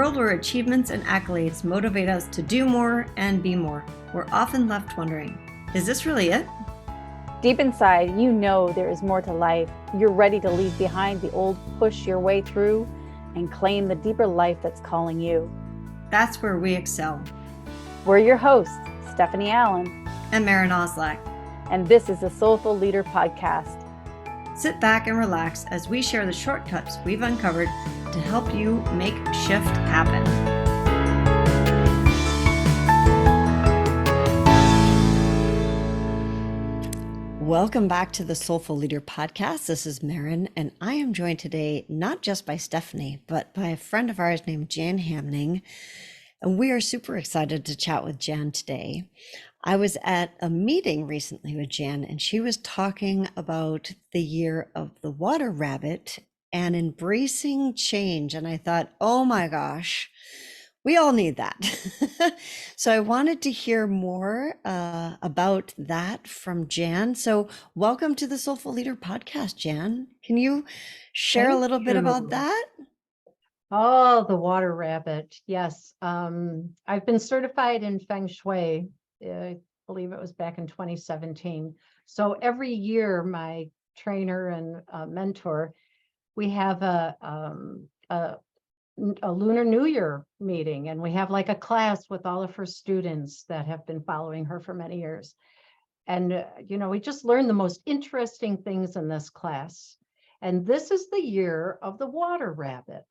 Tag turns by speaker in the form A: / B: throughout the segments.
A: world where achievements and accolades motivate us to do more and be more, we're often left wondering, is this really it?
B: Deep inside, you know there is more to life. You're ready to leave behind the old, push your way through, and claim the deeper life that's calling you.
A: That's where we excel.
B: We're your hosts, Stephanie Allen
A: and Maren Oslak.
B: And this is the Soulful Leader Podcast.
A: Sit back and relax as we share the shortcuts we've uncovered to help you make shift happen. Welcome back to the Soulful Leader Podcast. This is Maren, and I am joined today not just by Stephanie, but by a friend of ours named Jan Hamning. And we are super excited to chat with Jan today. I was at a meeting recently with Jan, and she was talking about the year of the water rabbit and embracing change. And I thought, oh my gosh, we all need that. So I wanted to hear more about that from Jan. So welcome to the Soulful Leader Podcast, Jan. Can you share a little bit about that?
C: Oh, the water rabbit. Yes. I've been certified in Feng Shui. I believe it was back in 2017. So every year, my trainer and mentor, we have a Lunar New Year meeting, and we have like a class with all of her students that have been following her for many years. And, we just learn the most interesting things in this class. And this is the year of the water rabbit.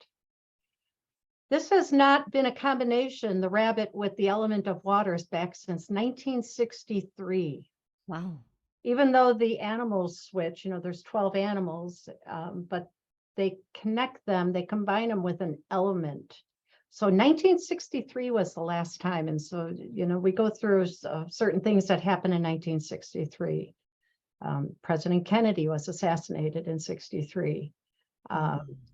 C: This has not been a combination, the rabbit with the element of waters, back since 1963.
A: Wow.
C: Even though the animals switch, there's 12 animals, but they connect them, they combine them with an element. So 1963 was the last time. And so, we go through certain things that happened in 1963. President Kennedy was assassinated in 63.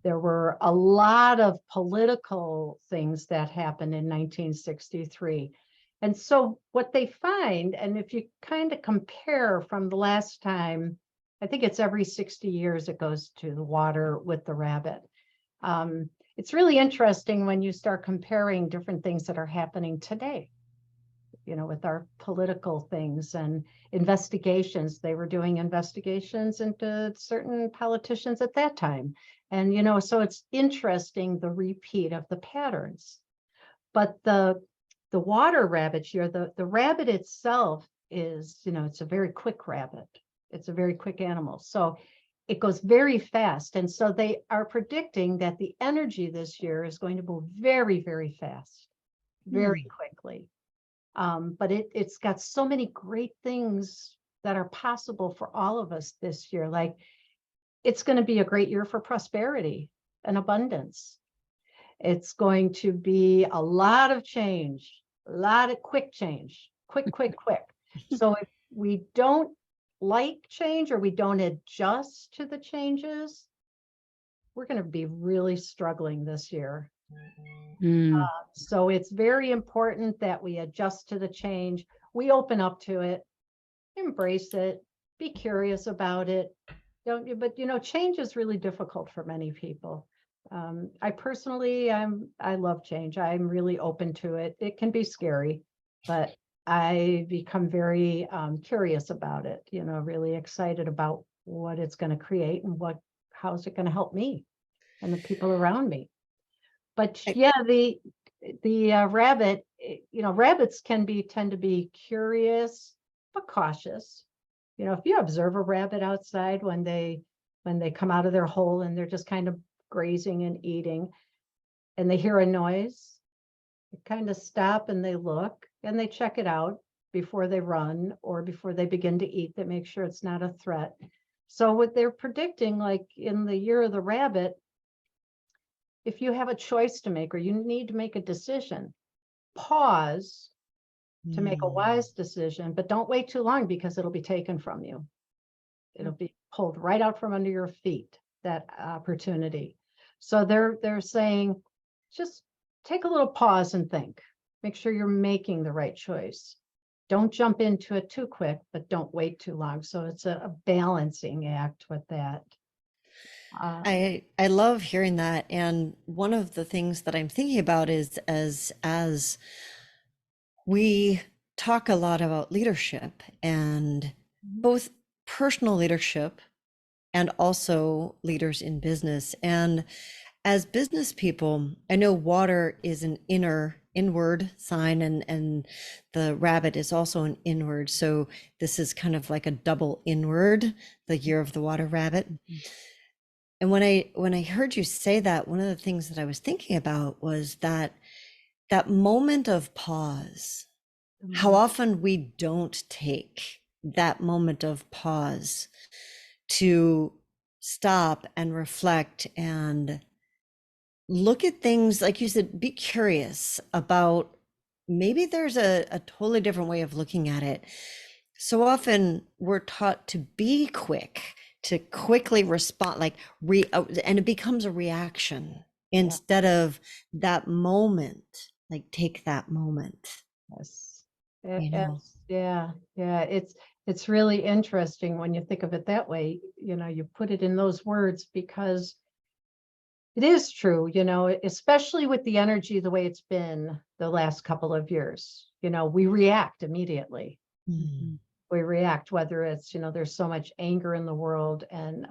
C: There were a lot of political things that happened in 1963. And so what they find, and if you kind of compare from the last time, I think it's every 60 years it goes to the water with the rabbit. It's really interesting when you start comparing different things that are happening today, with our political things and investigations. They were doing investigations into certain politicians at that time. And, so it's interesting, the repeat of the patterns. But the water rabbit year, the rabbit itself is, it's a very quick rabbit. It's a very quick animal. So it goes very fast. And so they are predicting that the energy this year is going to move very, very fast, very quickly. But it's got so many great things that are possible for all of us this year. Like, it's going to be a great year for prosperity and abundance. It's going to be a lot of change, a lot of quick change, quick. So if we don't like change or we don't adjust to the changes, we're going to be really struggling this year. So it's very important that we adjust to the change. We open up to it, embrace it, be curious about it. But change is really difficult for many people. I personally, I love change. I'm really open to it. It can be scary, but I become very curious about it. Really excited about what it's going to create and how is it going to help me and the people around me. But yeah, the rabbit, rabbits tend to be curious but cautious. If you observe a rabbit outside when they come out of their hole and they're just kind of grazing and eating, and they hear a noise, they kind of stop and they look and they check it out before they run or before they begin to eat. They make sure it's not a threat. So what they're predicting, like in the year of the rabbit, if you have a choice to make or you need to make a decision, pause to make a wise decision, but don't wait too long because it'll be taken from you. It'll be pulled right out from under your feet, that opportunity. So they're saying, just take a little pause and think. Make sure you're making the right choice. Don't jump into it too quick, but don't wait too long. So it's a balancing act with that. Uh,
A: I love hearing that. And one of the things that I'm thinking about is as we talk a lot about leadership and both personal leadership and also leaders in business. And as business people, I know water is an inward sign, and the rabbit is also an inward. So this is kind of like a double inward, the year of the water rabbit. And when I heard you say that, one of the things that I was thinking about was that moment of pause. How
C: mm,
A: often we don't take that moment of pause to stop and reflect and look at things, like you said, be curious about maybe there's a totally different way of looking at it. So often we're taught to be quick, to quickly respond, like and it becomes a reaction
C: yeah,
A: instead of that moment, like take that moment,
C: yes.
A: you know.
C: Yeah, yeah. It's really interesting when you think of it that way. You put it in those words because it is true, especially with the energy the way it's been the last couple of years. We react immediately.
A: Mm.
C: We react, whether it's, there's so much anger in the world and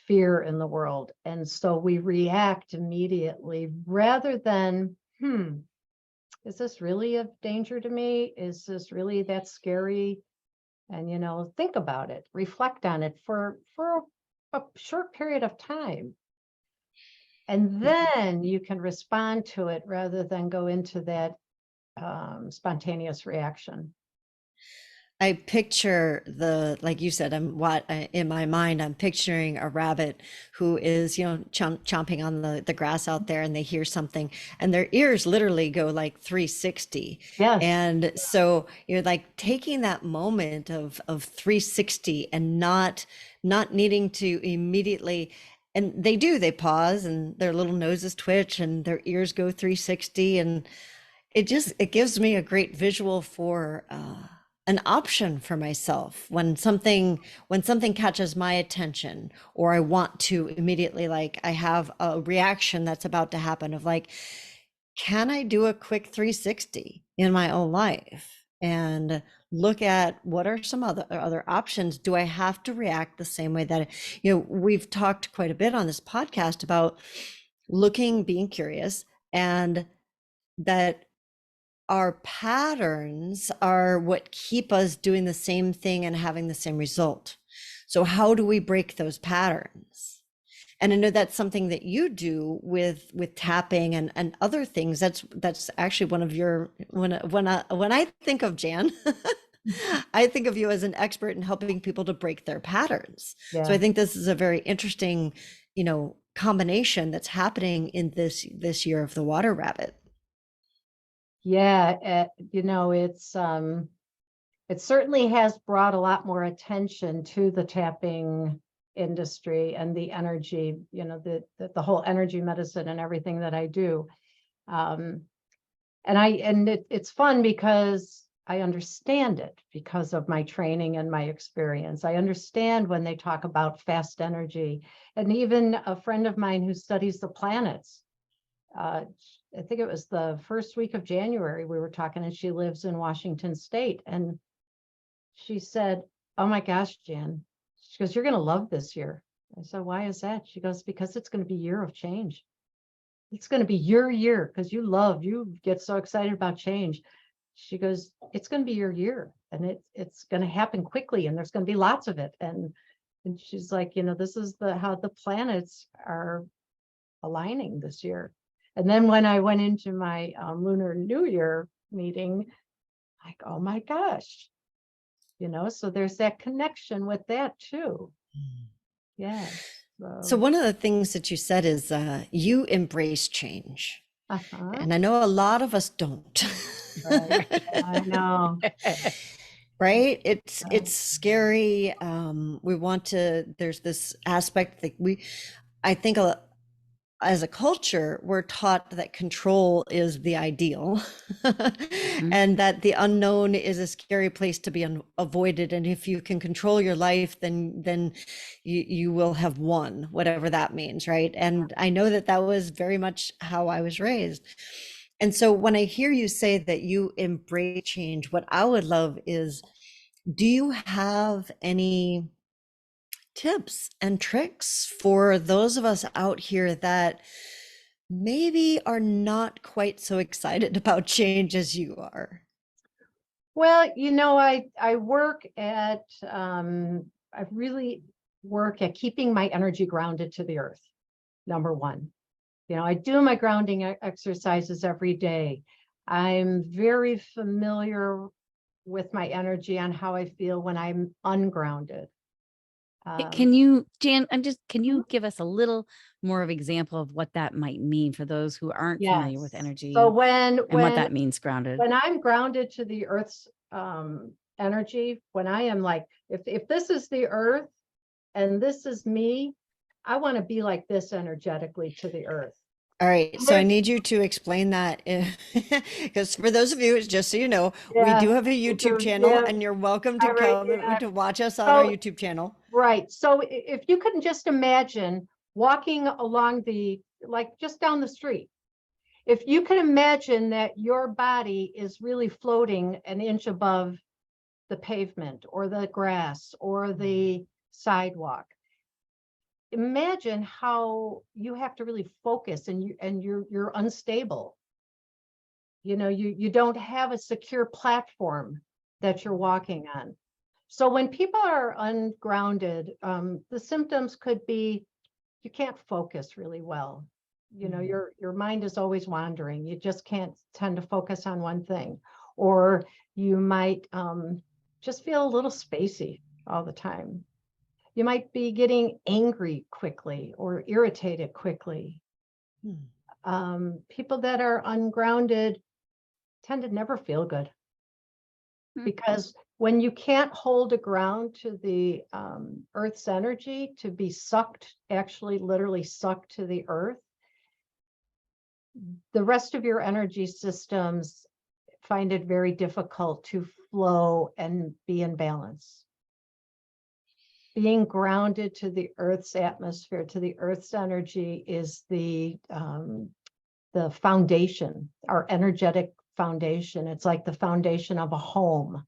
C: fear in the world. And so we react immediately rather than, is this really a danger to me? Is this really that scary? And, think about it, reflect on it for a short period of time. And then you can respond to it rather than go into that spontaneous reaction.
A: I picture like you said, in my mind, I'm picturing a rabbit who is, chomping on the grass out there, and they hear something and their ears literally go like 360.
C: Yes.
A: And so you're like taking that moment of 360 and not needing to immediately, and they pause and their little noses twitch and their ears go 360. And it gives me a great visual for an option for myself when something catches my attention, or I want to immediately, like I have a reaction that's about to happen of like, can I do a quick 360 in my own life and look at what are some other options? Do I have to react the same way that, we've talked quite a bit on this podcast about being curious, and that our patterns are what keep us doing the same thing and having the same result. So how do we break those patterns? And I know that's something that you do with tapping and other things. That's actually one of your, when I think of Jan, I think of you as an expert in helping people to break their patterns. So I
C: Yeah.
A: think this is a very interesting, combination that's happening in this year of the water rabbit.
C: Yeah. It certainly has brought a lot more attention to the tapping industry and the energy, the whole energy medicine and everything that I do. Um, it's fun because I understand it because of my training and my experience. I understand when they talk about fast energy. And even a friend of mine who studies the planets, uh, I think it was the first week of January, we were talking, and she lives in Washington State. And she said, "Oh my gosh, Jan," she goes, "you're going to love this year." I said, "Why is that?" She goes, "Because it's going to be a year of change. It's going to be your year because you get so excited about change." She goes, "It's going to be your year, and it's going to happen quickly, and there's going to be lots of it." And she's like, "This is how the planets are aligning this year." And then when I went into my Lunar New Year meeting, like, oh my gosh, so there's that connection with that too. Yeah.
A: So
C: So,
A: one of the things that you said is you embrace change.
C: uh-huh.
A: And I know a lot of us don't.
C: Right. I know.
A: Right? It's
C: Right.
A: scary. We want to, there's this aspect that I think as a culture, we're taught that control is the ideal
B: Mhm.
A: and that the unknown is a scary place to be avoided. And if you can control your life, then you will have won, whatever that means, right? And I know that that was very much how I was raised. And so when I hear you say that you embrace change, what I would love is, do you have any tips and tricks for those of us out here that maybe are not quite so excited about change as you are?
C: Well, I work at I really work at keeping my energy grounded to the earth. Number one, I do my grounding exercises every day. I'm very familiar with my energy on how I feel when I'm ungrounded. Um,
B: Can you, Jan, can
C: Mhm.
B: you give us a little more of example of what that might mean for those who aren't familiar with
C: Yes. So
B: energy
C: when
B: and what
C: when
B: that means grounded?
C: when I'm grounded to the earth's energy, when I am like, if this is the earth and this is me, I want to be like this energetically to the earth.
A: All right,
C: And
A: so I
C: there's
A: need you to explain that because for those of you, just so you know, we
C: yeah,
A: do have a YouTube channel
C: yeah,
A: and you're welcome to
C: all right,
A: come
C: yeah.
A: to watch us on our
C: So
A: YouTube channel.
C: right. So if you couldn't just imagine walking along like just down the street, if you can imagine that your body is really floating an inch above the pavement or the grass or the sidewalk, imagine how you have to really focus and you're unstable. You don't have a secure platform that you're walking on. So when people are ungrounded, the symptoms could be you can't focus really well. Your mind is always wandering. You just can't tend to focus on one thing, or you might just feel a little spacey all the time. You might be getting angry quickly or irritated quickly.
A: Hmm.
C: People that are ungrounded tend to never feel good
B: Hmm.
C: because when you can't hold a ground to the earth's energy to be sucked, actually literally sucked to the earth, the rest of your energy systems find it very difficult to flow and be in balance. Being grounded to the earth's atmosphere, to the earth's energy, is the foundation, our energetic foundation. It's like the foundation of a home.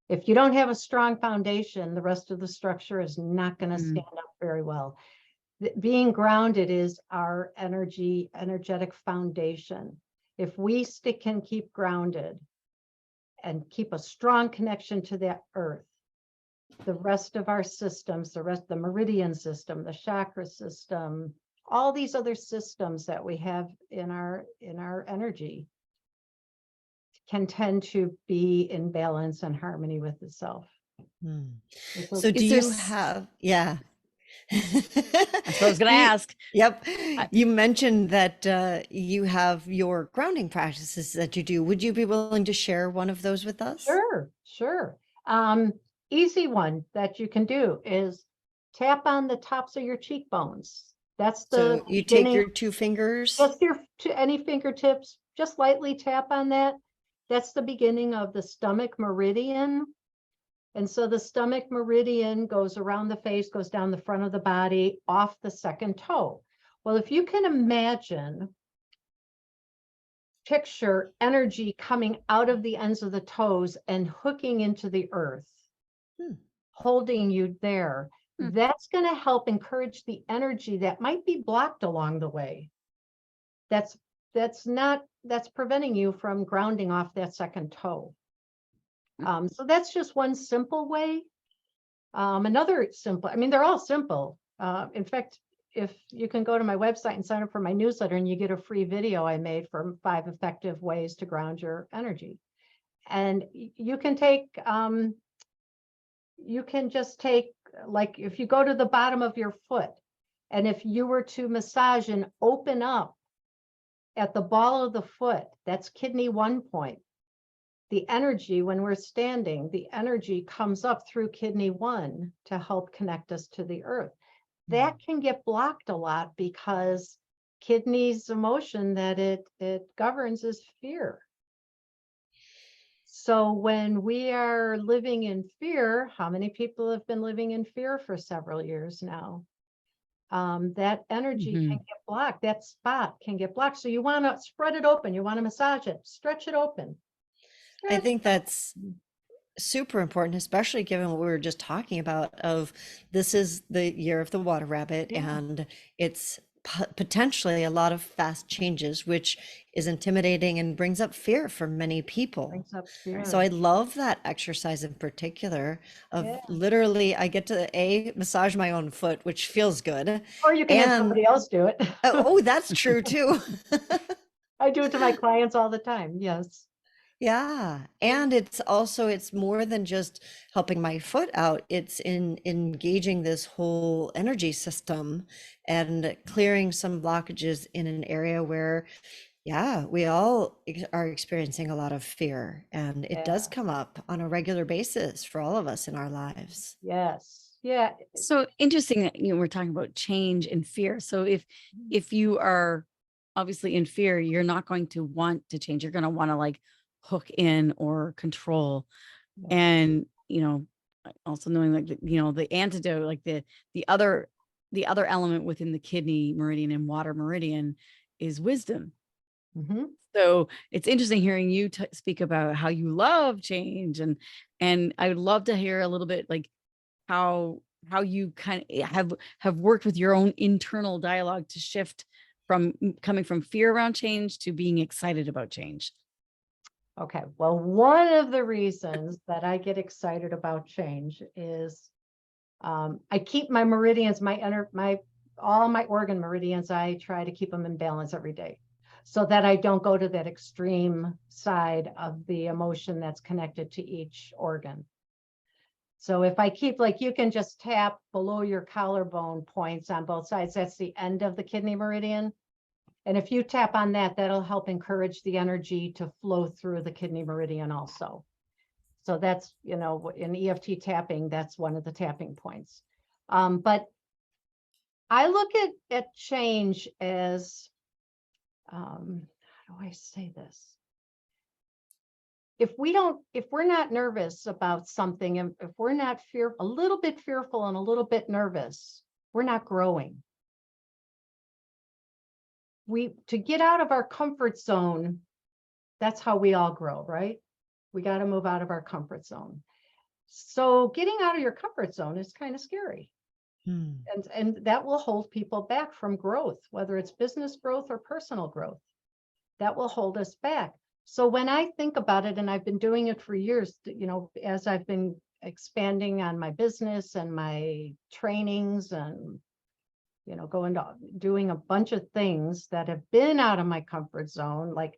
C: If you don't have a strong foundation, the rest of the structure is not going to
B: Mm.
C: stand up very well. Being grounded is our energetic foundation. If we can keep grounded and keep a strong connection to that earth, the rest of our systems, the meridian system, the chakra system, all these other systems that we have in our energy can tend to be in balance and harmony with itself.
A: Hmm.
C: It's a,
A: So do
B: Is there,
A: you have, yeah.
B: that's what I was going to
A: You,
B: ask.
A: yep.
B: I,
A: You mentioned that you have your grounding practices that you do. Would you be willing to share one of those with us?
C: Sure. Um, Easy one that you can do is tap on the tops of your cheekbones. That's the
A: So you take
C: beginning.
A: your two fingers.
C: Just to any fingertips, just lightly tap on that. That's the beginning of the stomach meridian. And so the stomach meridian goes around the face, goes down the front of the body, off the second toe. Well, if you can imagine, picture energy coming out of the ends of the toes and hooking into the earth,
A: Hmm.
C: holding you there,
B: Hmm.
C: that's going to help encourage the energy that might be blocked along the way. That's preventing you from grounding off that second toe. So that's just one simple way. Another simple, I mean, they're all simple. In fact, if you can go to my website and sign up for my newsletter, and you get a free video I made for 5 effective ways to ground your energy. And you can just take, like, if you go to the bottom of your foot, and if you were to massage and open up at the ball of the foot, that's kidney 1 point. The energy, when we're standing, the energy comes up through kidney 1 to help connect us to the earth. That can get blocked a lot because kidney's emotion that it governs is fear. So when we are living in fear, how many people have been living in fear for several years now? That energy can get blocked. That spot can get blocked. So you want to spread it open. You want to massage it, stretch it open.
A: I think that's super important, especially given what we were just talking about of this is the year of the water rabbit,
C: Yeah.
A: and it's potentially a lot of fast changes, which is intimidating and brings up fear for many people.
C: Brings up fear.
A: So I love that exercise in particular of
C: Yeah.
A: literally I get to massage my own foot, which feels good.
C: Or you can have somebody else do it.
A: Oh, that's true too.
C: I do it to my clients all the time. Yes.
A: Yeah. And it's more than just helping my foot out. It's in engaging this whole energy system and clearing some blockages in an area where, yeah, we all are experiencing a lot of fear, and it does
C: Yeah.
A: come up on a regular basis for all of us in our lives.
C: Yes. Yeah.
B: So interesting that we're talking about change and fear. So if you are obviously in fear, you're not going to want to change. You're going to want to like hook in or control.
C: Yeah.
B: And also knowing like the antidote, like the other element within the kidney meridian and water meridian is wisdom.
C: Mm-hmm.
B: So it's interesting hearing you speak about how you love change, and I would love to hear a little bit like how you kind of have worked with your own internal dialogue to shift from coming from fear around change to being excited about change.
C: Okay. Well, one of the reasons that I get excited about change is I keep my meridians, all my organ meridians, I try to keep them in balance every day so that I don't go to that extreme side of the emotion that's connected to each organ. So if I keep, like, you can just tap below your collarbone points on both sides. That's the end of the kidney meridian. And if you tap on that, that'll help encourage the energy to flow through the kidney meridian also. So that's, in EFT tapping, that's one of the tapping points. But I look at change as, how do I say this? If we're not nervous about something, and if we're not a little bit fearful and a little bit nervous, we're not growing. To get out of our comfort zone, that's how we all grow, right? We got to move out of our comfort zone. So getting out of your comfort zone is kind of scary. And that will hold people back from growth, whether it's business growth or personal growth. That will hold us back. So when I think about it, and I've been doing it for years, as I've been expanding on my business and my trainings and, going to doing a bunch of things that have been out of my comfort zone, like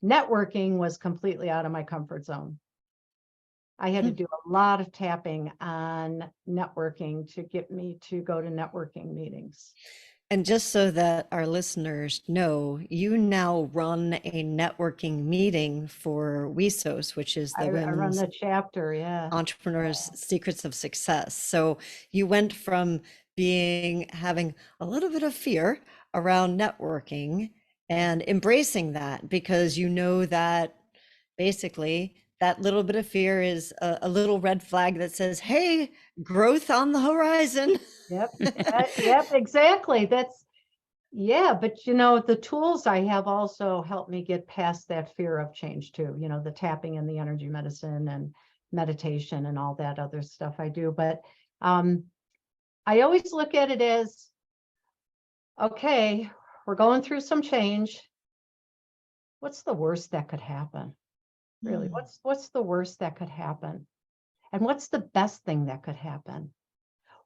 C: networking was completely out of my comfort zone. I had to do a lot of tapping on networking to get me to go to networking meetings.
A: And just so that our listeners know, you now run a networking meeting for WESOS, which is the
C: I run
A: Women's
C: the chapter, yeah.
A: Entrepreneurs Secrets of Success. So you went from having a little bit of fear around networking and embracing that, because you know that basically that little bit of fear is a little red flag that says, hey, growth on the horizon.
C: Yep. Yep, exactly. But the tools I have also helped me get past that fear of change too, the tapping and the energy medicine and meditation and all that other stuff I do. But I always look at it as, okay, we're going through some change. What's the worst that could happen? Really, what's the worst that could happen? And what's the best thing that could happen?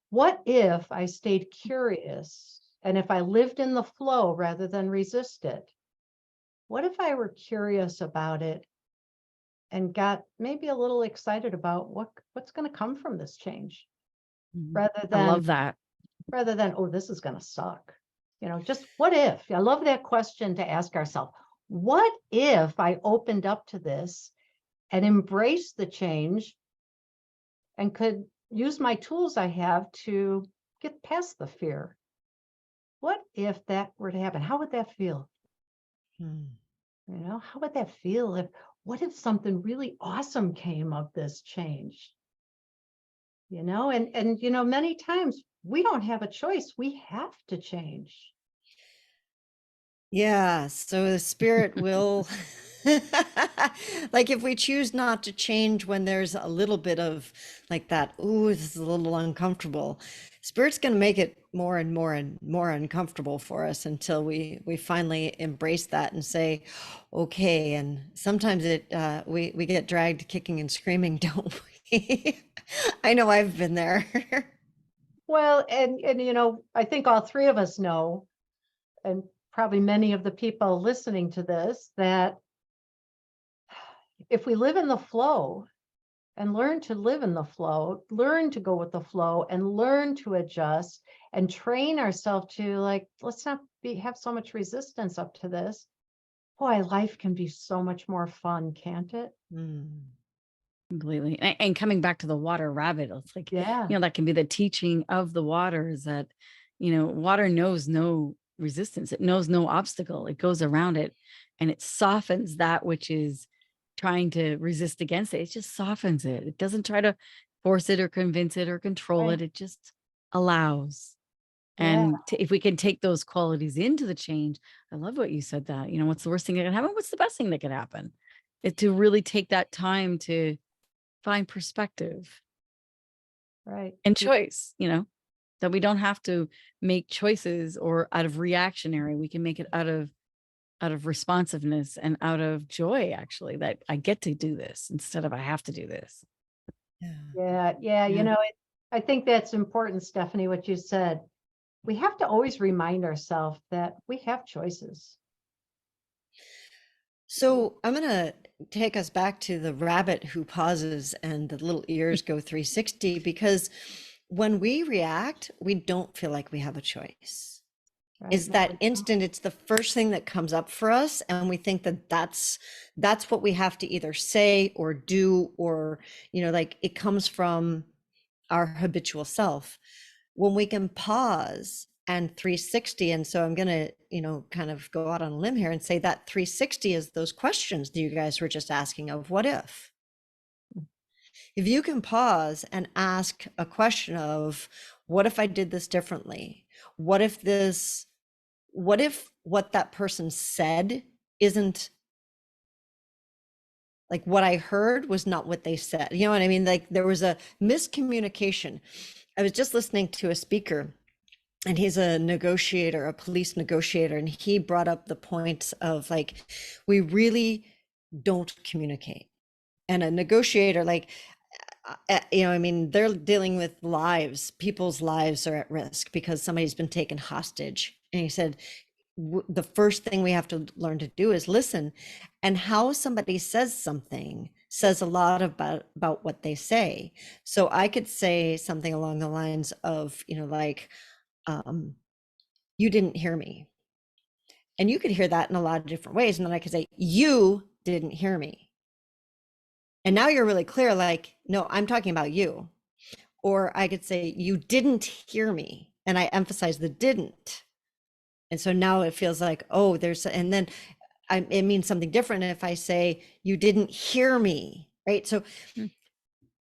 C: What if I stayed curious, and if I lived in the flow rather than resist it? What if I were curious about it and got maybe a little excited about what's going to come from this change, rather
B: I love that.
C: oh, this is going to suck. Just what if? I love that question to ask ourselves. What if I opened up to this and embraced the change and could use my tools I have to get past the fear? what if that were to happen? How would that feel? How would that feel what if something really awesome came of this change? And many times we don't have a choice. We have to change.
A: Yeah, so the spirit will, like if we choose not to change when there's a little bit of like that, ooh, this is a little uncomfortable. Spirit's going to make it more and more and more uncomfortable for us until we finally embrace that and say, okay. And sometimes we get dragged kicking and screaming, don't we? I know I've been there.
C: Well, and I think all three of us know, and probably many of the people listening to this, that if we live in the flow and learn to live in the flow, learn to go with the flow and learn to adjust and train ourselves to, like, let's not have so much resistance up to this. Boy, life can be so much more fun, can't it?
B: Completely. And coming back to the water rabbit, it's like,
C: Yeah,
B: that can be the teaching of the water, is that, water knows no resistance. It knows no obstacle. It goes around it and it softens that which is trying to resist against it. It just softens it. It doesn't try to force it or convince it or control
C: right.
B: it. It just allows.
C: Yeah,
B: And if we can take those qualities into the change, I love what you said, that, what's the worst thing that can happen? What's the best thing that could happen? It to really take that time to find perspective
C: right.
B: and choice, that we don't have to make choices or out of reactionary. We can make it out of responsiveness and out of joy, actually, that I get to do this instead of I have to do this.
C: Yeah, yeah.
B: Yeah.
C: I think that's important, Stephanie, what you said. We have to always remind ourselves that we have choices.
A: So I'm going to take us back to the rabbit who pauses and the little ears go 360, because when we react, we don't feel like we have a choice.
C: Right?
A: It's
C: No,
A: that instant, it's the first thing that comes up for us, and we think that that's what we have to either say or do, or like it comes from our habitual self. When we can pause and 360, and so I'm going to kind of go out on a limb here and say that 360 is those questions that you guys were just asking of what if you can pause and ask a question of what if I did this differently, what if what that person said isn't like what I heard was not what they said, you know what I mean? Like there was a miscommunication. I was just listening to a speaker, and he's a negotiator, a police negotiator, and he brought up the point of like we really don't communicate. And a negotiator, like I mean, they're dealing with lives. People's lives are at risk because somebody's been taken hostage. And he said the first thing we have to learn to do is listen, and how somebody says something says a lot about what they say. So I could say something along the lines of like you didn't hear me. And you could hear that in a lot of different ways. And then I could say, you didn't hear me. And now you're really clear, like, no, I'm talking about you. Or I could say, you didn't hear me. And I emphasize the didn't. And so now it feels like, oh, and then it means something different if I say, you didn't hear me, right? So
B: Mm.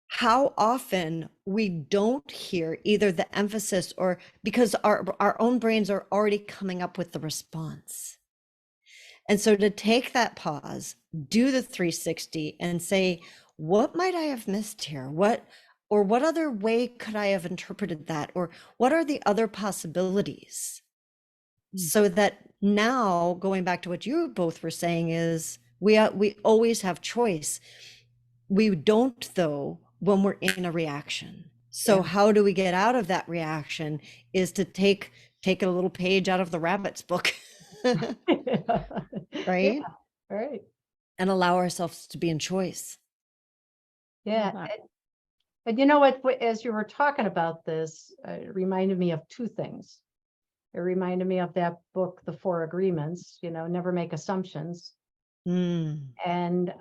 A: how often we don't hear either the emphasis or because our own brains are already coming up with the response. And so to take that pause, do the 360 and say, what might I have missed here? What other way could I have interpreted that? Or what are the other possibilities? So that now, going back to what you both were saying, is we always have choice. We don't, though, when we're in a reaction. So
C: Yeah.
A: how do we get out of that reaction is to take a little page out of the rabbit's book.
C: Yeah,
A: Right?
C: right.
A: And allow ourselves to be in choice.
C: Yeah.
B: that.
C: And you know what, as you were talking about this, it reminded me of two things. It reminded me of that book, The Four Agreements, never make assumptions.
A: Mm.
C: And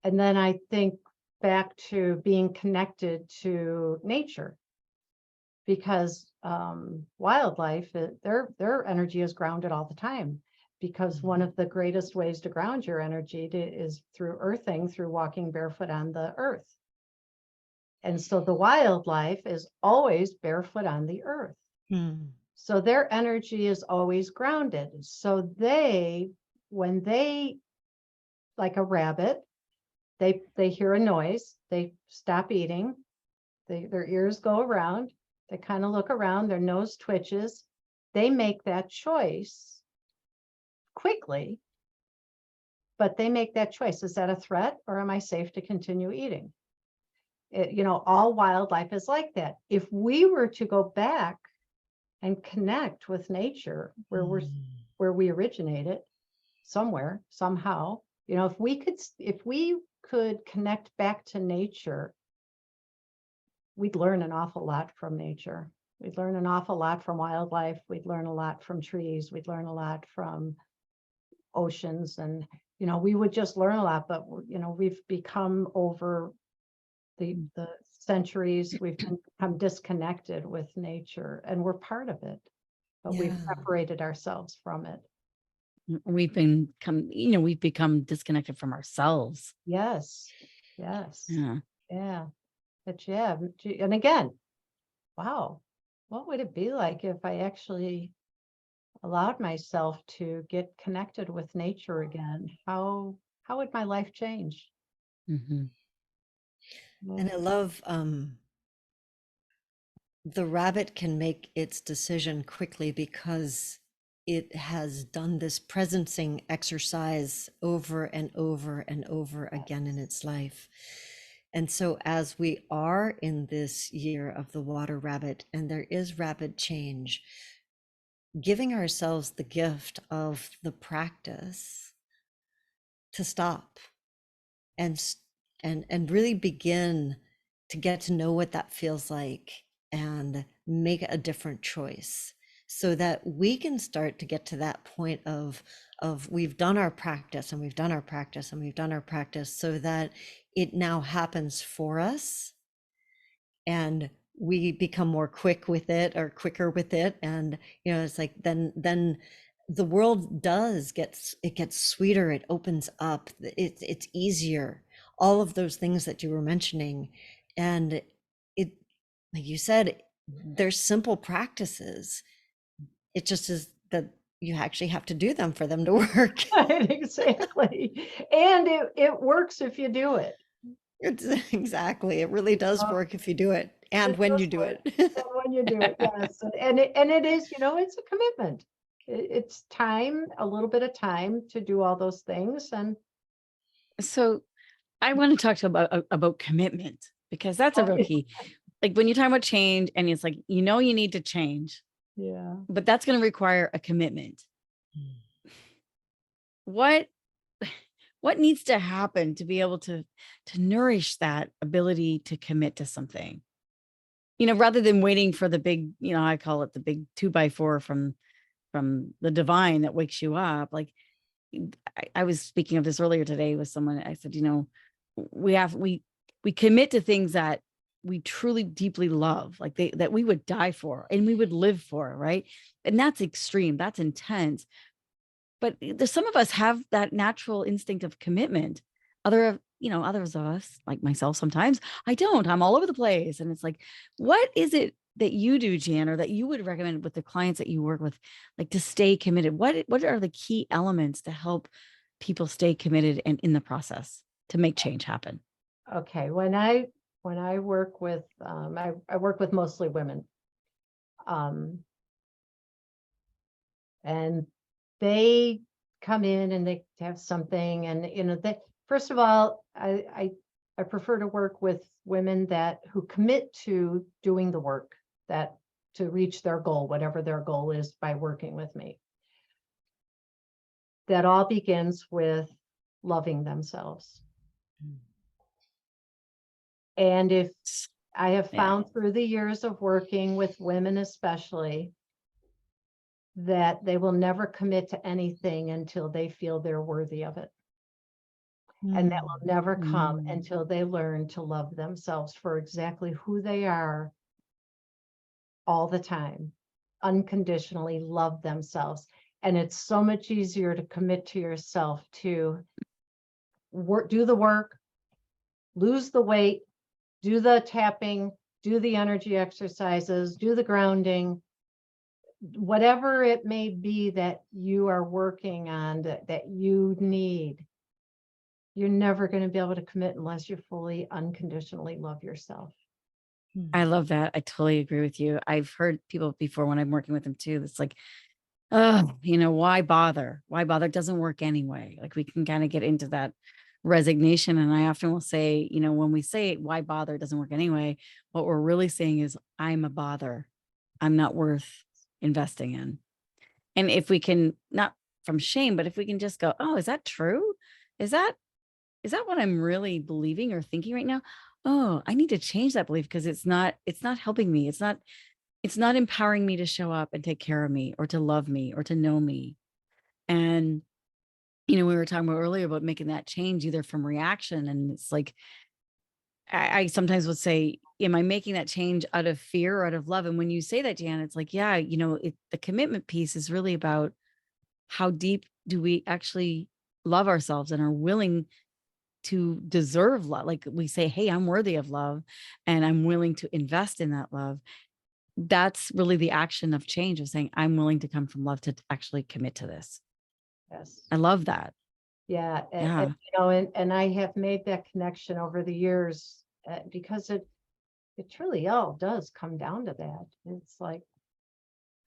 C: then I think back to being connected to nature. because wildlife, their energy is grounded all the time. Because one of the greatest ways to ground your energy is through earthing, through walking barefoot on the earth. And so the wildlife is always barefoot on the earth.
A: Mm.
C: So their energy is always grounded. So when they, like a rabbit, they hear a noise, they stop eating, their ears go around, they kind of look around, their nose twitches, they make that choice quickly, but they make that choice. Is that a threat, or am I safe to continue eating? All wildlife is like that. If we were to go back and connect with nature where we originated, somewhere, somehow, if we could connect back to nature, we'd learn an awful lot from nature. We'd learn an awful lot from wildlife. We'd learn a lot from trees. We'd learn a lot from oceans, and we would just learn a lot. But we've become, over the centuries, we've become disconnected with nature, and we're part of it, but we've
A: Yeah.
C: separated ourselves from it.
B: We've become disconnected from ourselves.
C: Yes.
B: Yeah.
C: But and again, wow, what would it be like if I actually allowed myself to get connected with nature again? How would my life change?
B: Mm-hmm.
A: And I love the rabbit can make its decision quickly because it has done this presencing exercise over and over and over again in its life. And so as we are in this year of the water rabbit, and there is rapid change, giving ourselves the gift of the practice to stop and really begin to get to know what that feels like and make a different choice, so that we can start to get to that point of we've done our practice and we've done our practice and we've done our practice, so that it now happens for us and we become more quick with it, or quicker with it. And it's like then the world gets sweeter, it opens up, it's easier, all of those things that you were mentioning. And it, like you said, there's simple practices, it just is that you actually have to do them for them to work.
C: Exactly. And it works if you do it.
A: It's exactly, it really does work if you do it, and
C: It
A: when
C: does
A: you do
C: work.
A: it.
C: And when you do it, yes. And it is, it's a commitment. It's time, a little bit of time to do all those things. And
B: So I want to talk to about commitment, because that's a real key. Like when you're talking about change, and it's like, you need to change,
C: yeah.
B: but that's going to require a commitment. What needs to happen to be able to nourish that ability to commit to something? Rather than waiting for the big, I call it the big 2x4 from the divine that wakes you up. Like I was speaking of this earlier today with someone. I said, we commit to things that we truly deeply love, like that we would die for and we would live for, right? And that's extreme, that's intense. But there's some of us have that natural instinct of commitment. Others of us, like myself, sometimes I don't. I'm all over the place. And it's like, what is it that you do, Jan, or that you would recommend with the clients that you work with, like to stay committed? What are the key elements to help people stay committed and in the process to make change happen?
C: Okay. When I work with, I work with mostly women. And they come in and they have something, and they, first of all, I prefer to work with women who commit to doing the work, that to reach their goal, whatever their goal is, by working with me. That all begins with loving themselves. And if I have found through the years of working with women especially, that they will never commit to anything until they feel they're worthy of it. And that will never come until they learn to love themselves for exactly who they are all the time, unconditionally love themselves. And it's so much easier to commit to yourself to work, do the work, lose the weight, do the tapping, do the energy exercises, do the grounding, whatever it may be that you are working on that you need. You're never going to be able to commit unless you fully unconditionally love yourself.
B: I love that. I totally agree with you. I've heard people before when I'm working with them too. It's like, oh, why bother? Why bother? It doesn't work anyway. Like we can kind of get into that resignation. And I often will say, when we say why bother, it doesn't work anyway, what we're really saying is I'm a bother. I'm not worth investing in. And if we can, not from shame, but if we can just go, oh, is that true? Is that what I'm really believing or thinking right now? Oh, I need to change that belief because it's not helping me. It's not empowering me to show up and take care of me or to love me or to know me. And, we were talking about earlier about making that change either from reaction. And it's like, I sometimes would say, am I making that change out of fear or out of love? And when you say that, Jan, it's like, yeah, the commitment piece is really about how deep do we actually love ourselves and are willing to deserve love. Like we say, hey, I'm worthy of love and I'm willing to invest in that love. That's really the action of change, of saying, I'm willing to come from love to actually commit to this.
C: Yes.
B: I love that.
C: Yeah.
B: Yeah.
C: And I have made that connection over the years because it truly all does come down to that. It's like,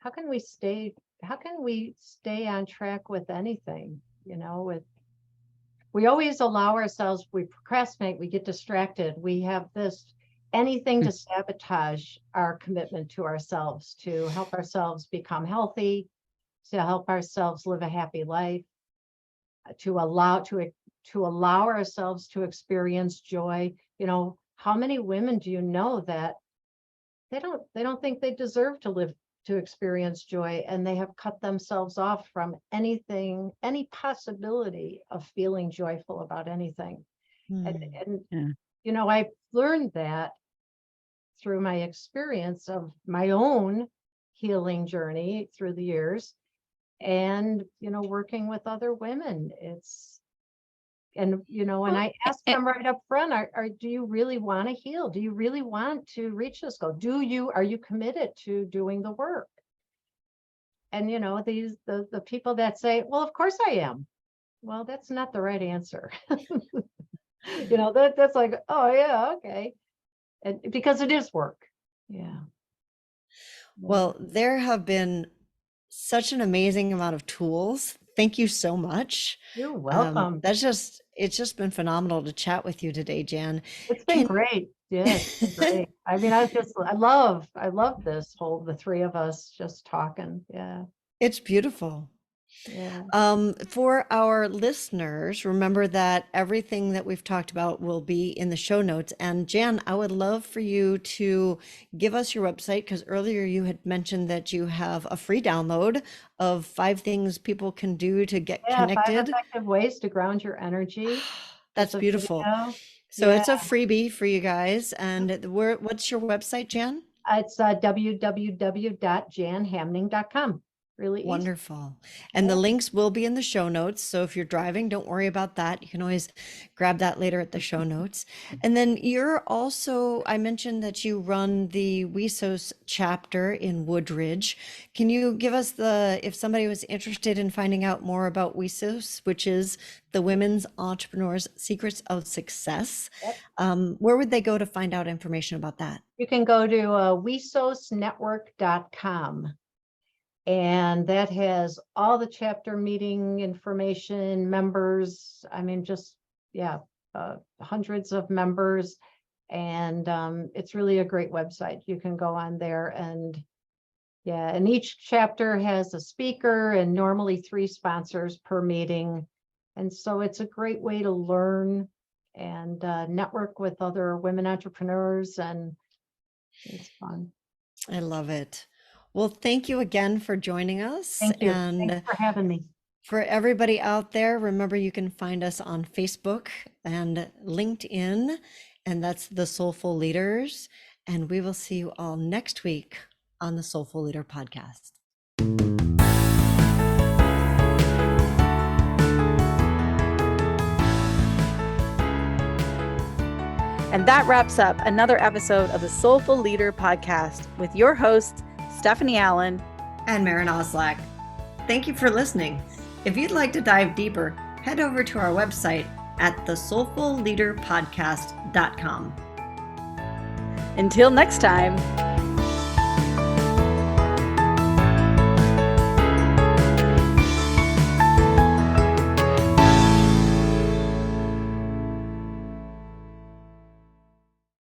C: how can we stay on track with anything, we always allow ourselves, we procrastinate, we get distracted, we have anything to sabotage our commitment to ourselves, to help ourselves become healthy, to help ourselves live a happy life, to allow ourselves to experience joy. How many women do you know that they don't think they deserve to experience joy, and they have cut themselves off from any possibility of feeling joyful about anything. And
B: Yeah.
C: I've learned that through my experience of my own healing journey through the years, and working with other women. And I ask them right up front, do you really want to heal? Do you really want to reach this goal? Are you committed to doing the work? And the people that say, well, of course I am. Well, that's not the right answer. That's like, oh yeah, okay. And because it is work. Yeah.
A: Well, there have been such an amazing amount of tools. Thank you so much.
C: You're welcome.
A: It's just been phenomenal to chat with you today, Jan.
C: It's been great. Yeah, it's been great. I mean, I love the three of us just talking. Yeah.
A: It's beautiful.
C: Yeah.
A: For our listeners, remember that everything that we've talked about will be in the show notes. And Jan, I would love for you to give us your website, because earlier you had mentioned that you have a free download of 5 things people can do to get connected.
C: 5 effective ways to ground your energy.
A: That's beautiful. So it's a freebie for you guys. And what's your website, Jan?
C: It's www.janhamning.com. Really easy.
A: Wonderful. And the links will be in the show notes. So if you're driving, don't worry about that. You can always grab that later at the show notes. And then I mentioned that you run the WESOS chapter in Woodridge. Can you give us if somebody was interested in finding out more about WESOS, which is the Women's Entrepreneurs Secrets of Success, where would they go to find out information about that?
C: You can go to wesosnetwork.com. And that has all the chapter meeting information, members. I mean, hundreds of members. And it's really a great website. You can go on there and each chapter has a speaker and normally 3 sponsors per meeting. And so it's a great way to learn and network with other women entrepreneurs, and it's fun.
A: I love it. Well, thank you again for joining us.
C: Thank you.
A: And
C: thanks for having me.
A: For everybody out there, remember you can find us on Facebook and LinkedIn, and that's the Soulful Leaders. And we will see you all next week on the Soulful Leader podcast.
B: And that wraps up another episode of the Soulful Leader podcast with your hosts, Stephanie Allen
A: and Maren Oslack. Thank you for listening. If you'd like to dive deeper, head over to our website at thesoulfulleaderpodcast.com.
B: Until next time.